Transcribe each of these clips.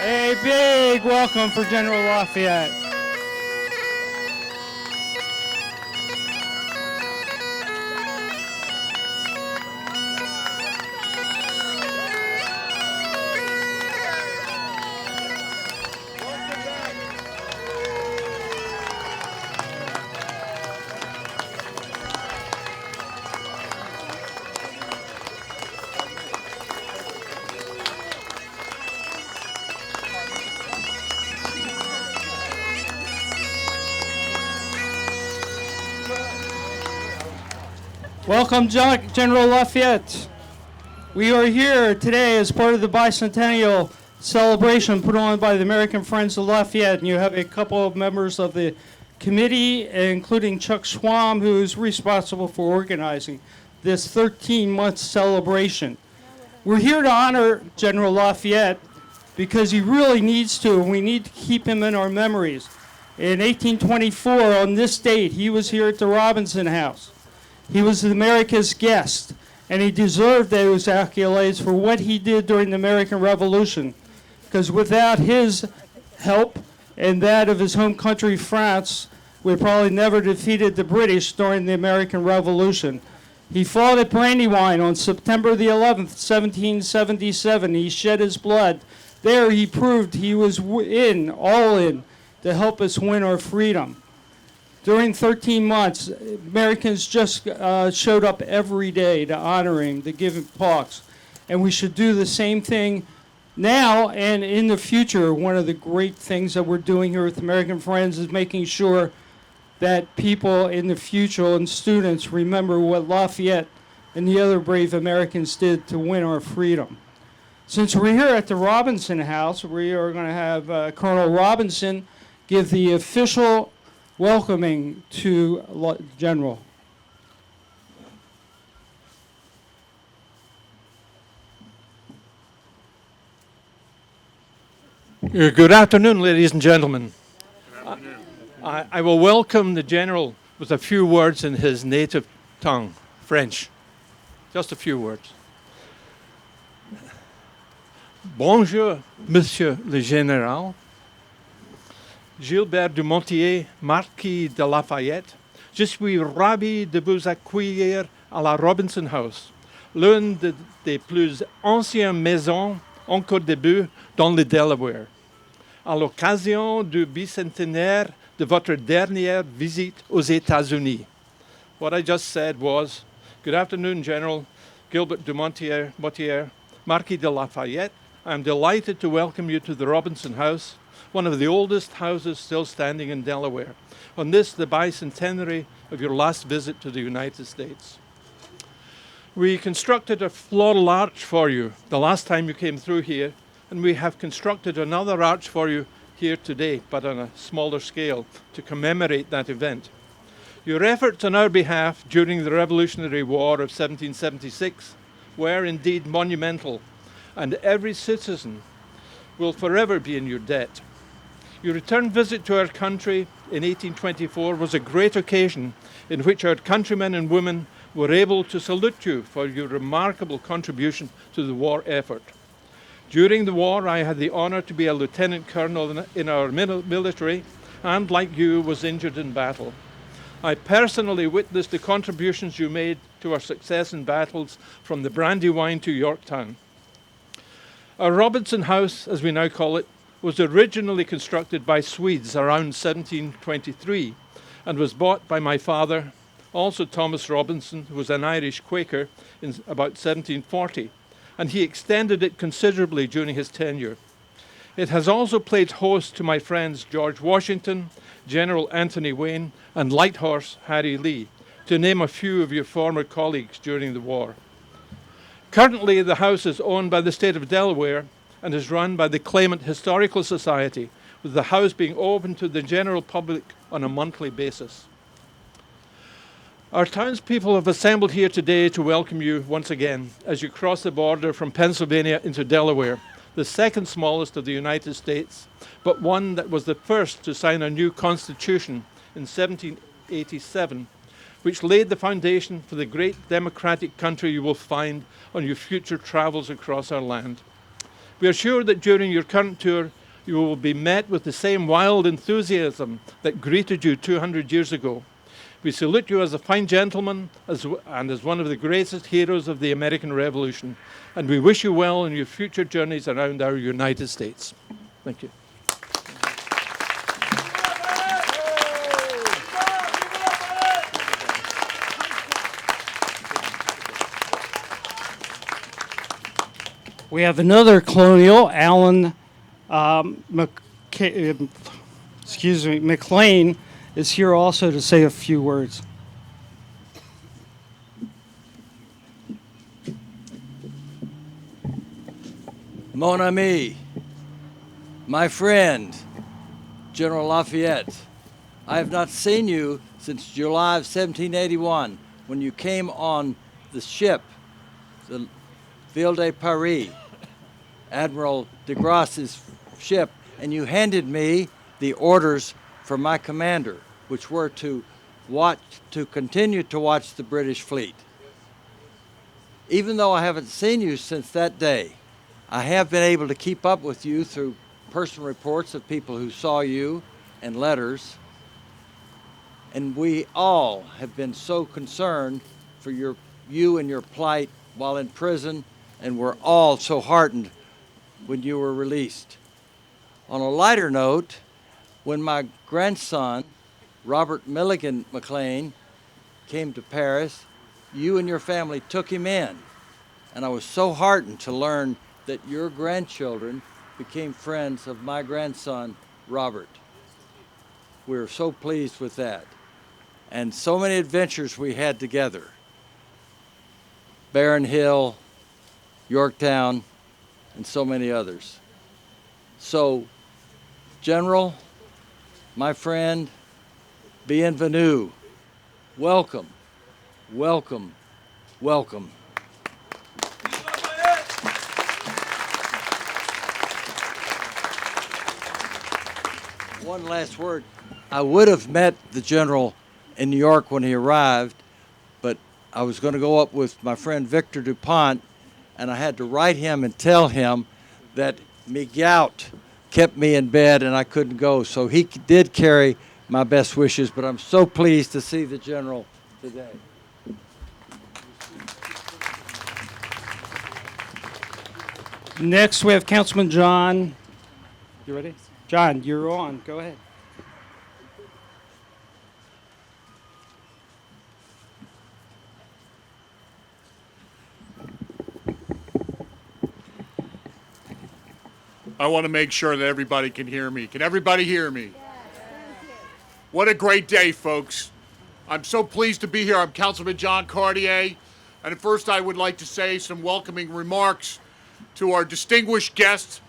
A big welcome for General Lafayette. Welcome, General Lafayette. We are here today as part of the bicentennial celebration put on by the American Friends of Lafayette, and you have a couple of members of the committee, including Chuck Schwam, who is responsible for organizing this 13-month celebration. We're here to honor General Lafayette because he really needs to, and we need to keep him in our memories. In 1824, on this date, he was here at the Robinson House. He was America's guest, and he deserved those accolades for what he did during the American Revolution, because without his help and that of his home country, France, we probably never defeated the British during the American Revolution. He fought at Brandywine on September the 11th, 1777. He shed his blood. There he proved he was all in, to help us win our freedom. During 13 months, Americans just showed up every day to honor him, to give him talks. And we should do the same thing now and in the future. One of the great things that we're doing here with American Friends is making sure that people in the future and students remember what Lafayette and the other brave Americans did to win our freedom. Since we're here at the Robinson House, we are going to have Colonel Robinson give the official welcoming to General. Good afternoon, ladies and gentlemen. I will welcome the General with a few words in his native tongue, French. Just a few words. Bonjour, Monsieur le Général. Gilbert du Montier, Marquis de Lafayette, je suis ravi de vous accueillir à la Robinson House, l'une des plus anciennes maisons encore debout dans le Delaware, à l'occasion du bicentenaire de votre dernière visite aux États-Unis. What I just said was, good afternoon, General Gilbert du Montier, Marquis de Lafayette. I'm delighted to welcome you to the Robinson House, one of the oldest houses still standing in Delaware, on this, the bicentenary of your last visit to the United States. We constructed a floral arch for you the last time you came through here, and we have constructed another arch for you here today, but on a smaller scale, to commemorate that event. Your efforts on our behalf during the Revolutionary War of 1776 were indeed monumental, and every citizen will forever be in your debt. Your return visit to our country in 1824 was a great occasion in which our countrymen and women were able to salute you for your remarkable contribution to the war effort. During the war, I had the honor to be a lieutenant colonel in our military, and like you, was injured in battle. I personally witnessed the contributions you made to our success in battles from the Brandywine to Yorktown. Our Robinson House, as we now call it, was originally constructed by Swedes around 1723 and was bought by my father, also Thomas Robinson, who was an Irish Quaker, in about 1740, and he extended it considerably during his tenure. It has also played host to my friends George Washington, General Anthony Wayne, and Light Horse Harry Lee, to name a few of your former colleagues during the war. Currently, the house is owned by the state of Delaware and is run by the Claymont Historical Society, with the house being open to the general public on a monthly basis. Our townspeople have assembled here today to welcome you once again as you cross the border from Pennsylvania into Delaware, the second smallest of the United States, but one that was the first to sign a new constitution in 1787, which laid the foundation for the great democratic country you will find on your future travels across our land. We are sure that during your current tour, you will be met with the same wild enthusiasm that greeted you 200 years ago. We salute you as a fine gentleman and as one of the greatest heroes of the American Revolution, and we wish you well in your future journeys around our United States. Thank you. We have another colonial, Alan McLean, is here also to say a few words. Mon ami, my friend, General Lafayette, I have not seen you since July of 1781 when you came on the ship, the Ville de Paris, Admiral de Grasse's ship, and you handed me the orders from my commander, which were to continue to watch the British fleet. Even though I haven't seen you since that day, I have been able to keep up with you through personal reports of people who saw you and letters. And we all have been so concerned for you and your plight while in prison, and we're all so heartened when you were released. On a lighter note, when my grandson, Robert Milligan McLean, came to Paris, you and your family took him in. And I was so heartened to learn that your grandchildren became friends of my grandson, Robert. We were so pleased with that. And so many adventures we had together. Barron Hill, Yorktown, and so many others. So, General, my friend, bienvenue. Welcome, welcome, welcome. One last word. I would have met the general in New York when he arrived, but I was going to go up with my friend Victor DuPont, and I had to write him and tell him that me gout kept me in bed and I couldn't go. So he did carry my best wishes, but I'm so pleased to see the general today. Next, we have Councilman John. You ready? John, you're on. Go ahead. I want to make sure that everybody can hear me. Can everybody hear me? What a great day, folks. I'm so pleased to be here. I'm Councilman John Cartier. And at first, I would like to say some welcoming remarks to our distinguished guest,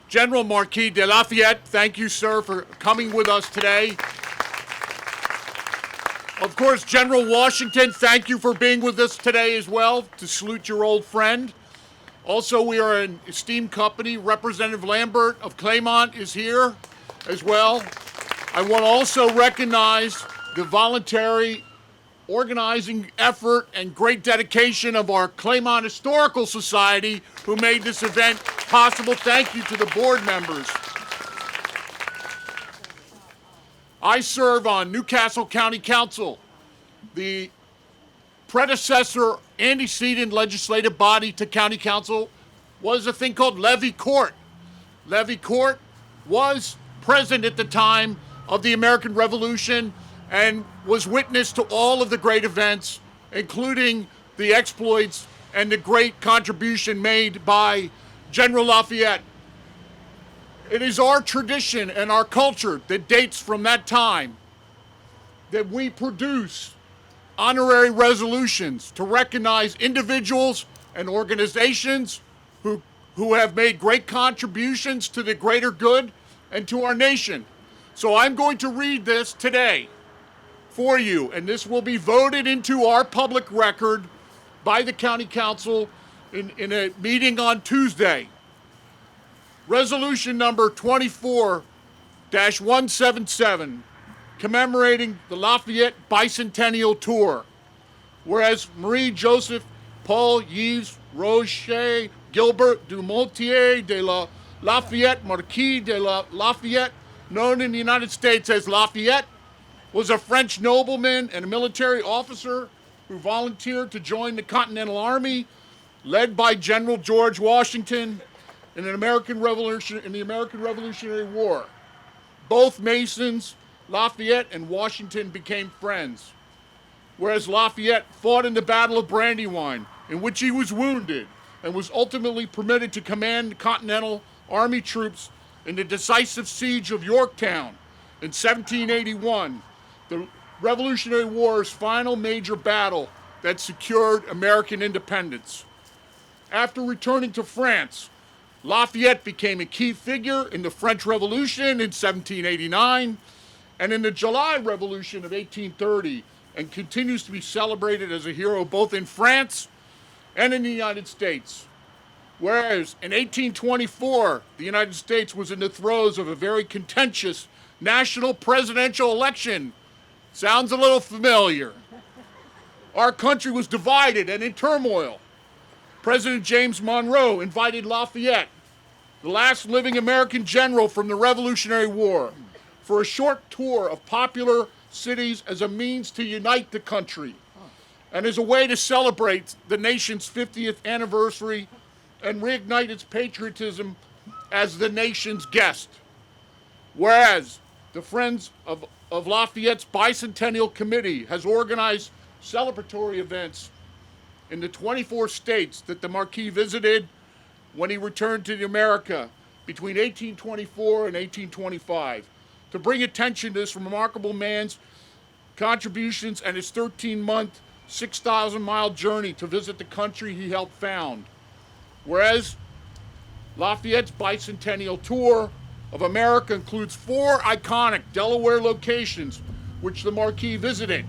General Marquis de Lafayette. Thank you, sir, for coming with us today. Of course, General Washington, thank you for being with us today as well, to salute your old friend. Also, we are an esteemed company. Representative Lambert of Claymont is here as well. I want to also recognize the voluntary organizing effort and great dedication of our Claymont Historical Society, who made this event possible. Thank you to the board members. I serve on Newcastle County Council, the predecessor antecedent legislative body to county council was a thing called levy court. Levy court was present at the time of the American Revolution and was witness to all of the great events, including the exploits and the great contribution made by General Lafayette. It is our tradition and our culture that dates from that time that we produce honorary resolutions to recognize individuals and organizations who have made great contributions to the greater good and to our nation. So I'm going to read this today for you, and this will be voted into our public record by the county council in a meeting on Tuesday. Resolution number 24-177, commemorating the Lafayette Bicentennial Tour. Whereas Marie Joseph Paul Yves Rocher Gilbert du Motier de la Lafayette, Marquis de la Lafayette, known in the United States as Lafayette, was a French nobleman and a military officer who volunteered to join the Continental Army, led by General George Washington in the American Revolutionary War. Both Masons, Lafayette and Washington, became friends, whereas Lafayette fought in the Battle of Brandywine, in which he was wounded and was ultimately permitted to command the Continental Army troops in the decisive siege of Yorktown in 1781, the Revolutionary War's final major battle that secured American independence. After returning to France, Lafayette became a key figure in the French Revolution in 1789 and in the July Revolution of 1830, and continues to be celebrated as a hero both in France and in the United States. Whereas in 1824, the United States was in the throes of a very contentious national presidential election. Sounds a little familiar. Our country was divided and in turmoil. President James Monroe invited Lafayette, the last living American general from the Revolutionary War, for a short tour of popular cities as a means to unite the country and as a way to celebrate the nation's 50th anniversary and reignite its patriotism as the nation's guest. Whereas the Friends of Lafayette's Bicentennial Committee has organized celebratory events in the 24 states that the Marquis visited when he returned to America between 1824 and 1825 to bring attention to this remarkable man's contributions and his 13-month, 6,000-mile journey to visit the country he helped found. Whereas Lafayette's Bicentennial Tour of America includes 4 iconic Delaware locations which the Marquis visited.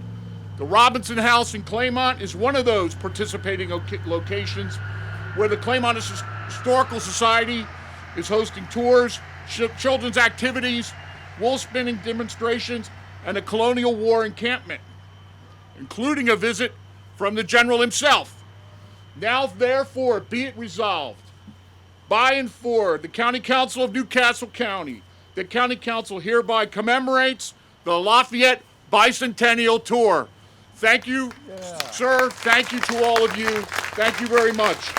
The Robinson House in Claymont is one of those participating locations where the Claymont Historical Society is hosting tours, children's activities, wool spinning demonstrations, and a Colonial War encampment, including a visit from the General himself. Now, therefore, be it resolved, by and for the County Council of Newcastle County, the County Council hereby commemorates the Lafayette Bicentennial Tour. Thank you, sir. Thank you to all of you. Thank you very much.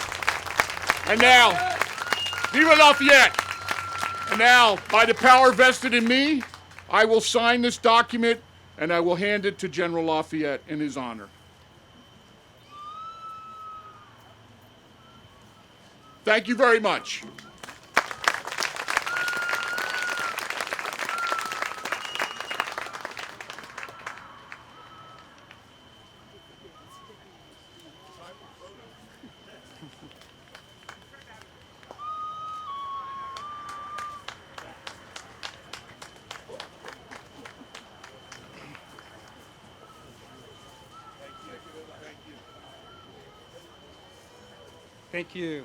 And now, Viva Lafayette! And now, by the power vested in me, I will sign this document and I will hand it to General Lafayette in his honor. Thank you very much. Thank you.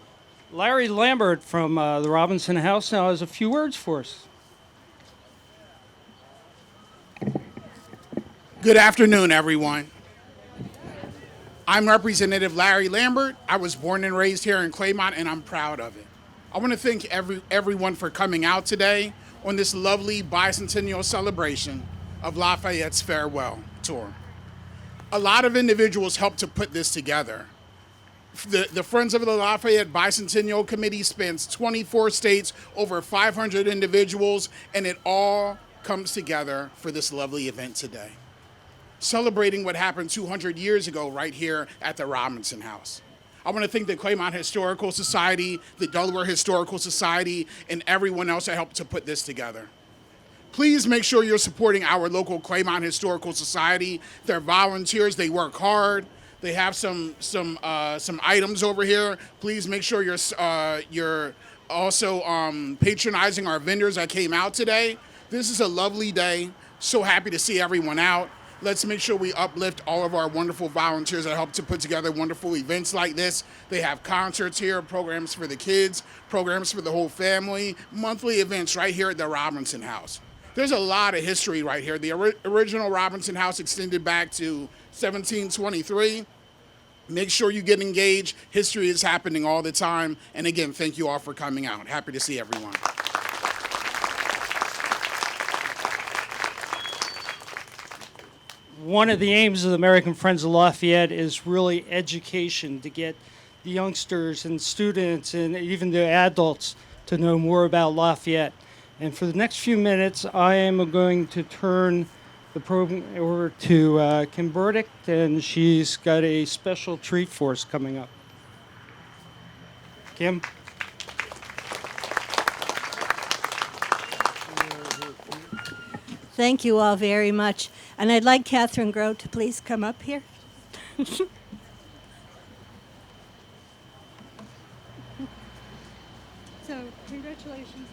Larry Lambert from the Robinson House now has a few words for us. Good afternoon, everyone. I'm Representative Larry Lambert. I was born and raised here in Claymont, and I'm proud of it. I want to thank everyone for coming out today on this lovely bicentennial celebration of Lafayette's farewell tour. A lot of individuals helped to put this together. The Friends of the Lafayette Bicentennial Committee spans 24 states, over 500 individuals, and it all comes together for this lovely event today, celebrating what happened 200 years ago right here at the Robinson House. I want to thank the Claymont Historical Society, the Delaware Historical Society, and everyone else that helped to put this together. Please make sure you're supporting our local Claymont Historical Society. They're volunteers, they work hard. They have some items over here. Please make sure you're also patronizing our vendors that came out today. This is a lovely day. So happy to see everyone out. Let's make sure we uplift all of our wonderful volunteers that help to put together wonderful events like this. They have concerts here, programs for the kids, programs for the whole family, monthly events right here at the Robinson House. There's a lot of history right here. The original Robinson House extended back to 1723. Make sure you get engaged. History is happening all the time. And again, thank you all for coming out. Happy to see everyone. One of the aims of the American Friends of Lafayette is really education, to get the youngsters and students and even the adults to know more about Lafayette. And for the next few minutes, I am going to turn the program over to Kim Burdick, and she's got a special treat for us coming up. Kim? Thank you all very much. And I'd like Catherine Groh to please come up here. So, congratulations.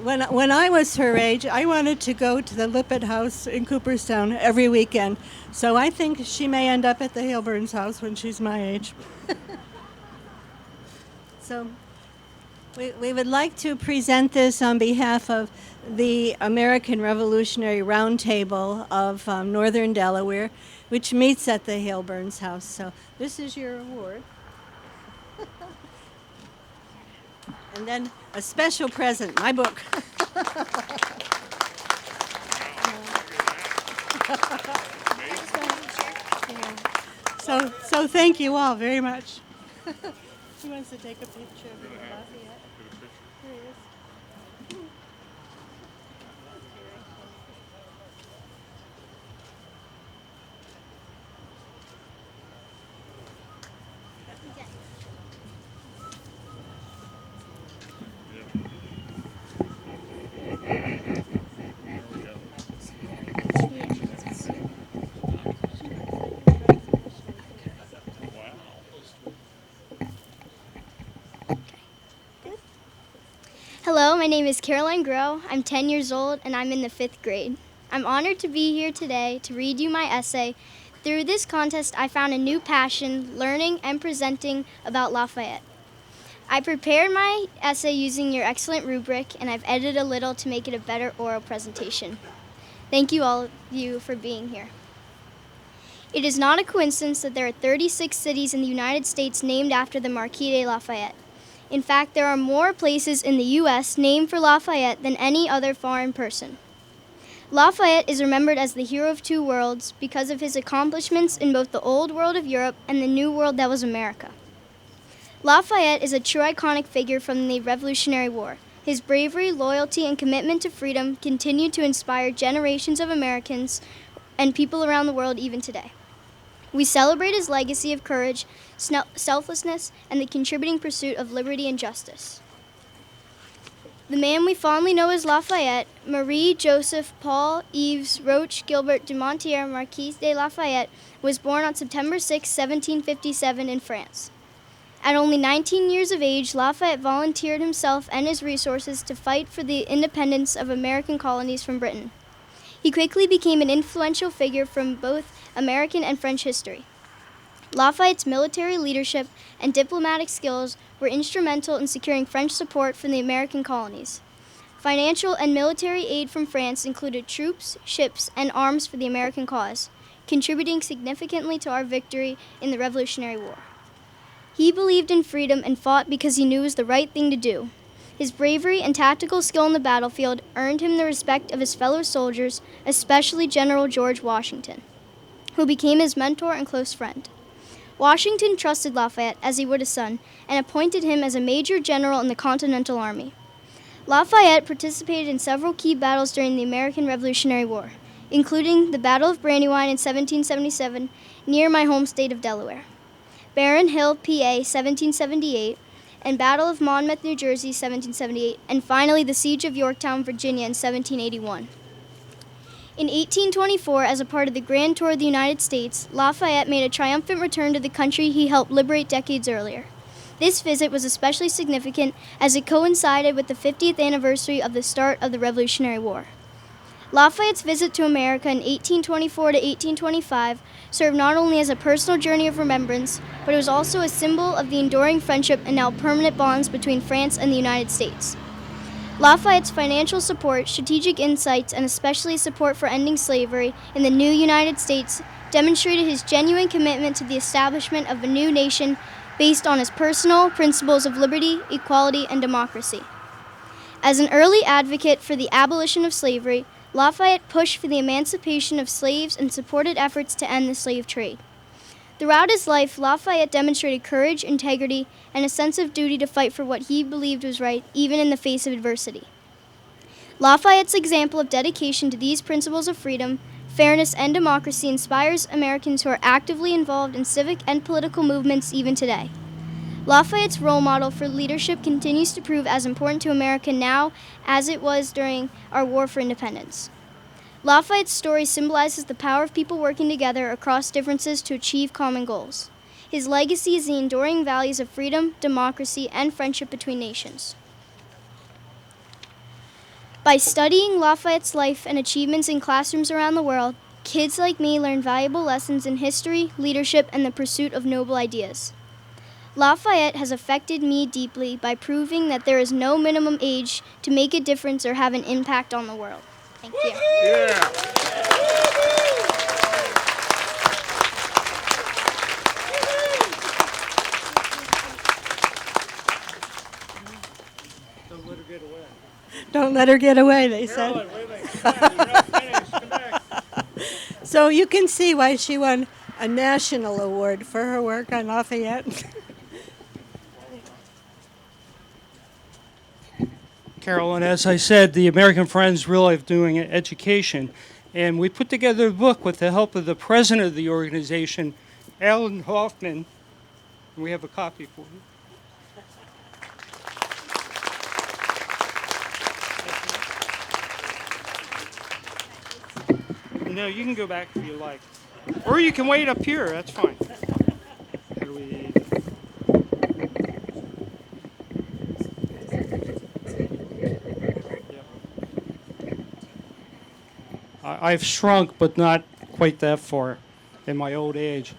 When I was her age, I wanted to go to the Lippert House in Cooperstown every weekend. So I think she may end up at the Hilburns house when she's my age. So we would like to present this on behalf of the American Revolutionary Roundtable of Northern Delaware, which meets at the Hilburns house. So this is your award. And then a special present, my book. So thank you all very much. Who wants to take a picture of Lafayette? Here he is. Hello, my name is Caroline Groh. I'm 10 years old and I'm in the 5th grade. I'm honored to be here today to read you my essay. Through this contest, I found a new passion, learning and presenting about Lafayette. I prepared my essay using your excellent rubric, and I've edited a little to make it a better oral presentation. Thank you all of you for being here. It is not a coincidence that there are 36 cities in the United States named after the Marquis de Lafayette. In fact, there are more places in the U.S. named for Lafayette than any other foreign person. Lafayette is remembered as the hero of two worlds because of his accomplishments in both the old world of Europe and the new world that was America. Lafayette is a true iconic figure from the Revolutionary War. His bravery, loyalty, and commitment to freedom continue to inspire generations of Americans and people around the world even today. We celebrate his legacy of courage, selflessness, and the contributing pursuit of liberty and justice. The man we fondly know as Lafayette, Marie Joseph Paul Yves Roch Gilbert de Montier Marquis de Lafayette, was born on September 6, 1757 in France. At only 19 years of age, Lafayette volunteered himself and his resources to fight for the independence of American colonies from Britain. He quickly became an influential figure from both American and French history. Lafayette's military leadership and diplomatic skills were instrumental in securing French support from the American colonies. Financial and military aid from France included troops, ships, and arms for the American cause, contributing significantly to our victory in the Revolutionary War. He believed in freedom and fought because he knew it was the right thing to do. His bravery and tactical skill on the battlefield earned him the respect of his fellow soldiers, especially General George Washington, who became his mentor and close friend. Washington trusted Lafayette as he would a son and appointed him as a major general in the Continental Army. Lafayette participated in several key battles during the American Revolutionary War, including the Battle of Brandywine in 1777 near my home state of Delaware, Barron Hill, PA, 1778, and Battle of Monmouth, New Jersey, 1778, and finally the Siege of Yorktown, Virginia in 1781. In 1824, as a part of the Grand Tour of the United States, Lafayette made a triumphant return to the country he helped liberate decades earlier. This visit was especially significant as it coincided with the 50th anniversary of the start of the Revolutionary War. Lafayette's visit to America in 1824 to 1825 served not only as a personal journey of remembrance, but it was also a symbol of the enduring friendship and now permanent bonds between France and the United States. Lafayette's financial support, strategic insights, and especially support for ending slavery in the new United States demonstrated his genuine commitment to the establishment of a new nation based on his personal principles of liberty, equality, and democracy. As an early advocate for the abolition of slavery, Lafayette pushed for the emancipation of slaves and supported efforts to end the slave trade. Throughout his life, Lafayette demonstrated courage, integrity, and a sense of duty to fight for what he believed was right, even in the face of adversity. Lafayette's example of dedication to these principles of freedom, fairness, and democracy inspires Americans who are actively involved in civic and political movements even today. Lafayette's role model for leadership continues to prove as important to America now as it was during our war for independence. Lafayette's story symbolizes the power of people working together across differences to achieve common goals. His legacy is the enduring values of freedom, democracy, and friendship between nations. By studying Lafayette's life and achievements in classrooms around the world, kids like me learn valuable lessons in history, leadership, and the pursuit of noble ideas. Lafayette has affected me deeply by proving that there is no minimum age to make a difference or have an impact on the world. Thank you. Yeah. Don't let her get away, they said. So you can see why she won a national award for her work on Lafayette. Carolyn, as I said, the American Friends really are doing education. And we put together a book with the help of the president of the organization, Alan Hoffman. We have a copy for you. No, you can go back if you like. Or you can wait up here, that's fine. How do we... I've shrunk, but not quite that far in my old age.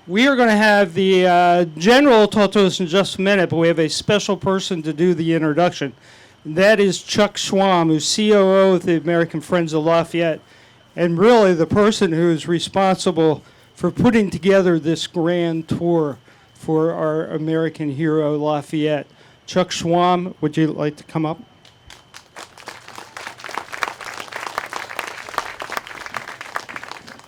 We are going to have the general talk to us in just a minute, but we have a special person to do the introduction. That is Chuck Schwam, who's COO of the American Friends of Lafayette, and really the person who is responsible for putting together this grand tour for our American hero, Lafayette. Chuck Schwam, would you like to come up?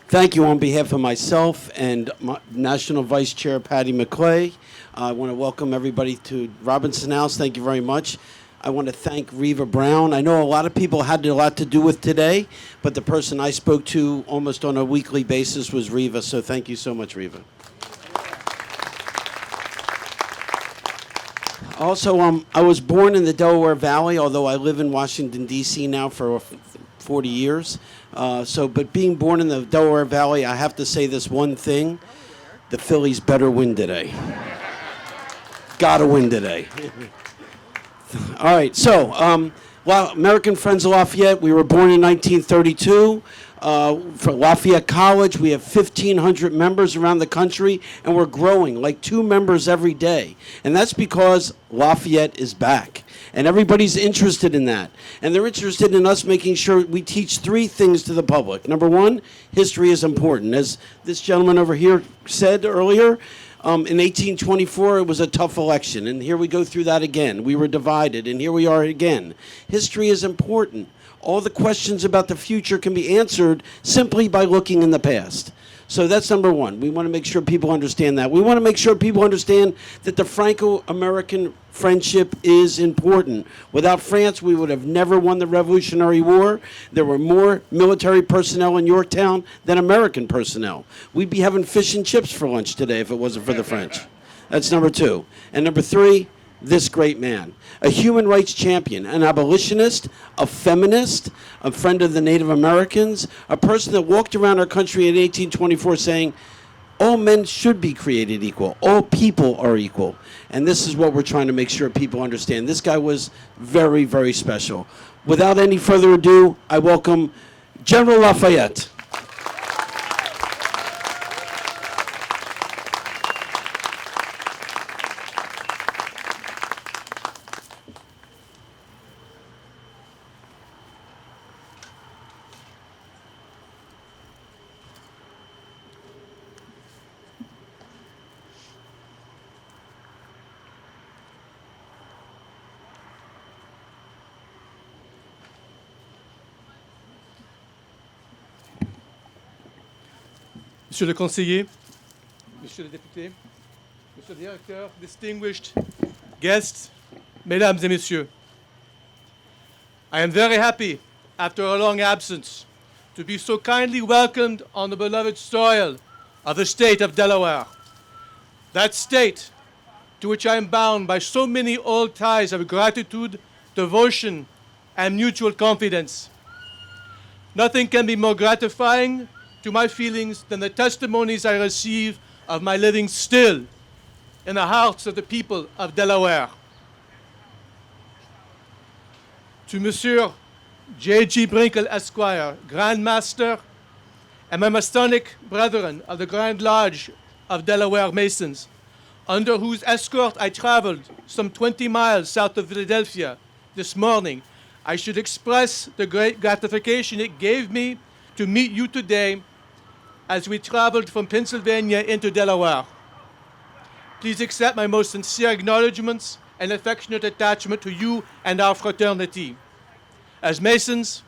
Thank you on behalf of myself and National Vice Chair Patty McClay. I want to welcome everybody to Robinson House. Thank you very much. I want to thank Reva Brown. I know a lot of people had a lot to do with today, but the person I spoke to almost on a weekly basis was Reva, so thank you so much, Reva. Also, I was born in the Delaware Valley, although I live in Washington, D.C. now for 40 years. But being born in the Delaware Valley, I have to say this one thing. The Phillies better win today. Gotta win today. All right, so American Friends of Lafayette, we were born in 1932. For Lafayette College, we have 1,500 members around the country, and we're growing, like 2 members every day. And that's because Lafayette is back. And everybody's interested in that. And they're interested in us making sure we teach 3 things to the public. Number 1, history is important. As this gentleman over here said earlier, in 1824, it was a tough election. And here we go through that again. We were divided, and here we are again. History is important. All the questions about the future can be answered simply by looking in the past. So that's number 1. We want to make sure people understand that. We want to make sure people understand that the Franco-American friendship is important. Without France, we would have never won the Revolutionary War. There were more military personnel in Yorktown than American personnel. We'd be having fish and chips for lunch today if it wasn't for the French. That's number 2. And number 3, this great man, a human rights champion, an abolitionist, a feminist, a friend of the Native Americans, a person that walked around our country in 1824 saying, all men should be created equal. All people are equal. And this is what we're trying to make sure people understand. This guy was very, very special. Without any further ado, I welcome General Lafayette. Monsieur le conseiller, Monsieur le député, Monsieur le directeur, distinguished guests, Mesdames et Messieurs, I am very happy, after a long absence, to be so kindly welcomed on the beloved soil of the state of Delaware. That state to which I am bound by so many old ties of gratitude, devotion, and mutual confidence. Nothing can be more gratifying to my feelings than the testimonies I receive of my living still in the hearts of the people of Delaware. To Monsieur J.G. Brinkle, Esquire, Grand Master, and my Masonic brethren of the Grand Lodge of Delaware Masons, under whose escort I traveled some 20 miles south of Philadelphia this morning, I should express the great gratification it gave me to meet you today as we traveled from Pennsylvania into Delaware. Please accept my most sincere acknowledgments and affectionate attachment to you and our fraternity. As Masons,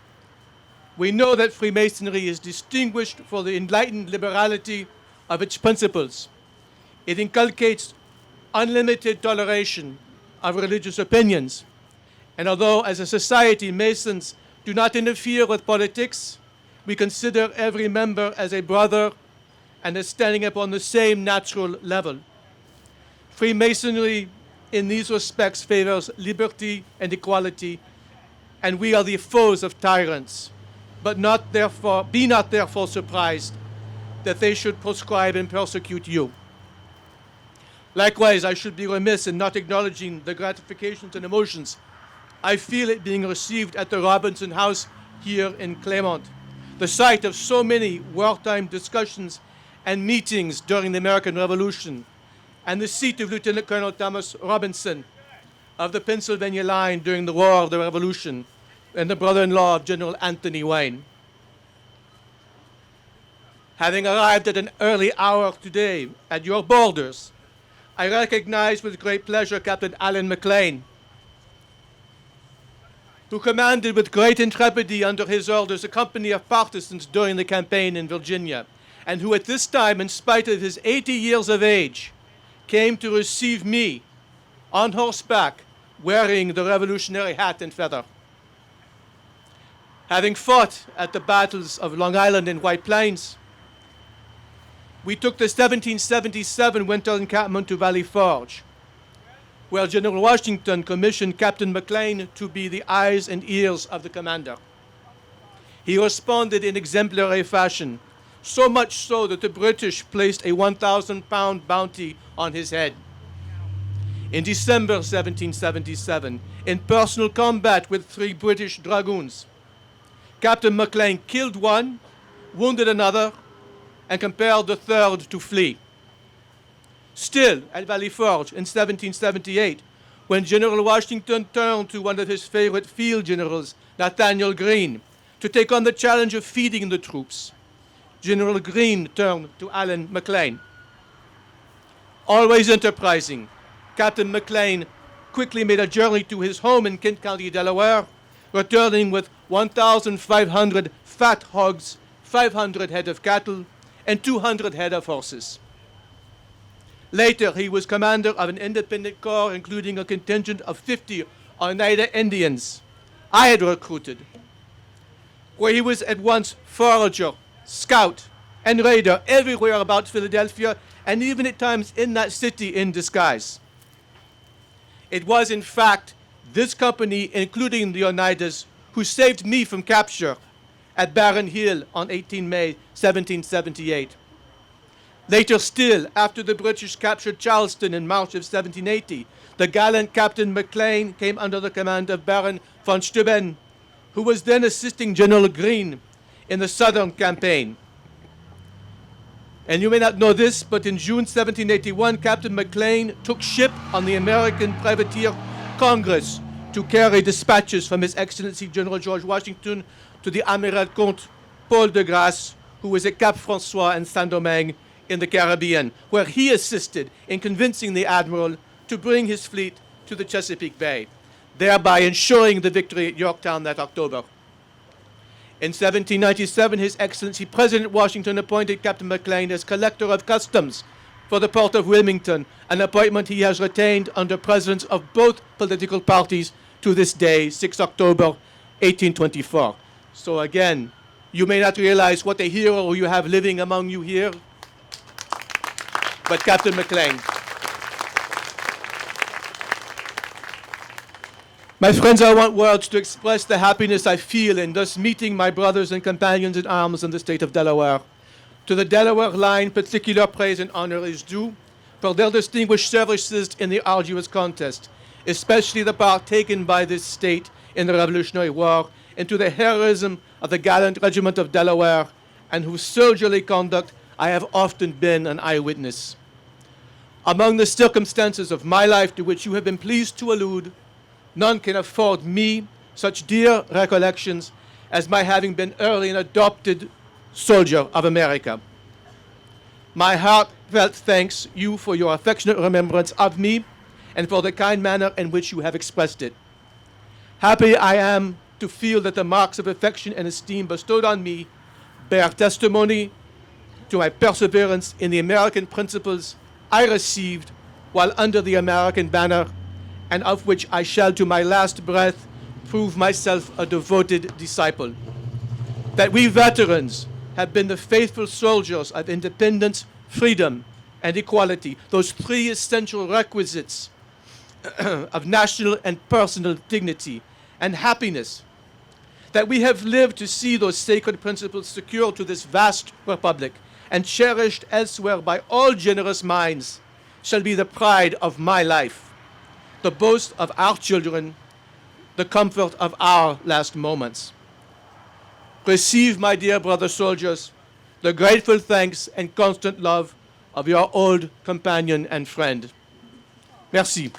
we know that Freemasonry is distinguished for the enlightened liberality of its principles. It inculcates unlimited toleration of religious opinions. And although as a society Masons do not interfere with politics, we consider every member as a brother and as standing upon the same natural level. Freemasonry in these respects favors liberty and equality, and we are the foes of tyrants, but be not therefore surprised that they should proscribe and persecute you. Likewise, I should be remiss in not acknowledging the gratifications and emotions I feel it being received at the Robinson House here in Claymont, the site of so many wartime discussions and meetings during the American Revolution, and the seat of Lieutenant Colonel Thomas Robinson of the Pennsylvania line during the War of the Revolution, and the brother-in-law of General Anthony Wayne. Having arrived at an early hour today at your borders, I recognize with great pleasure Captain Allen McLean, who commanded with great intrepidity under his orders a company of partisans during the campaign in Virginia, and who at this time, in spite of his 80 years of age, came to receive me on horseback, wearing the Revolutionary hat and feather. Having fought at the battles of Long Island and White Plains, we took the 1777 winter encampment to Valley Forge, where General Washington commissioned Captain McLean to be the eyes and ears of the commander. He responded in exemplary fashion, so much so that the British placed a 1,000-pound bounty on his head. In December 1777, in personal combat with 3 British dragoons, Captain McLean killed one, wounded another, and compelled the third to flee. Still, at Valley Forge in 1778, when General Washington turned to one of his favorite field generals, Nathaniel Greene, to take on the challenge of feeding the troops, General Greene turned to Allen McLean. Always enterprising, Captain McLean quickly made a journey to his home in Kent County, Delaware, returning with 1,500 fat hogs, 500 head of cattle, and 200 head of horses. Later, he was commander of an independent corps, including a contingent of 50 Oneida Indians I had recruited, where he was at once forager, scout, and raider everywhere about Philadelphia, and even at times in that city in disguise. It was, in fact, this company, including the Oneidas, who saved me from capture at Barren Hill on 18 May 1778. Later still, after the British captured Charleston in March of 1780, the gallant Captain McLean came under the command of Baron von Steuben, who was then assisting General Greene in the Southern campaign. And you may not know this, but in June 1781, Captain McLean took ship on the American privateer Congress to carry dispatches from His Excellency General George Washington to the Amiral Comte Paul de Grasse, who was at Cap Francois and Saint-Domingue in the Caribbean, where he assisted in convincing the admiral to bring his fleet to the Chesapeake Bay, thereby ensuring the victory at Yorktown that October. In 1797, His Excellency President Washington appointed Captain McLean as Collector of Customs for the port of Wilmington, an appointment he has retained under presidents of both political parties to this day, 6 October 1824. So again, you may not realize what a hero you have living among you here, but Captain McLean. My friends, I want words to express the happiness I feel in thus meeting my brothers and companions in arms in the state of Delaware. To the Delaware line, particular praise and honor is due for their distinguished services in the arduous contest, especially the part taken by this state in the Revolutionary War, and to the heroism of the gallant regiment of Delaware, and whose soldierly conduct I have often been an eyewitness. Among the circumstances of my life to which you have been pleased to allude, none can afford me such dear recollections as my having been early an adopted soldier of America. My heartfelt thanks you for your affectionate remembrance of me and for the kind manner in which you have expressed it. Happy I am to feel that the marks of affection and esteem bestowed on me bear testimony to my perseverance in the American principles I received while under the American banner, and of which I shall to my last breath prove myself a devoted disciple. That we veterans have been the faithful soldiers of independence, freedom, and equality, those three essential requisites of national and personal dignity and happiness. That we have lived to see those sacred principles secured to this vast republic and cherished elsewhere by all generous minds shall be the pride of my life, the boast of our children, the comfort of our last moments. Receive, my dear brother soldiers, the grateful thanks and constant love of your old companion and friend. Merci.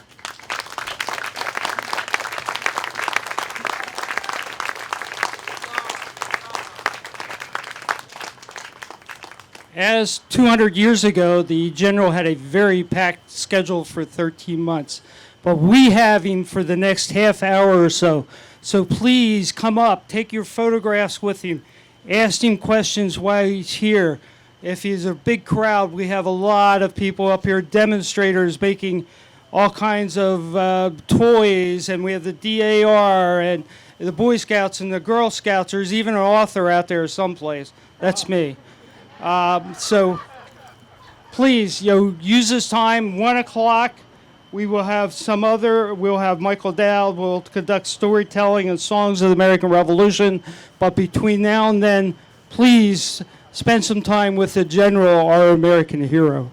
As 200 years ago, the general had a very packed schedule for 13 months. But we have him for the next half hour or so. So please come up, take your photographs with him, ask him questions while he's here. If he's a big crowd, we have a lot of people up here, demonstrators making all kinds of toys, and we have the DAR and the Boy Scouts and the Girl Scouts. There's even an author out there someplace. That's me. So please, use this time, 1 o'clock. We will have we'll have Michael Dowd will conduct storytelling and songs of the American Revolution. But between now and then, please spend some time with the general, our American hero.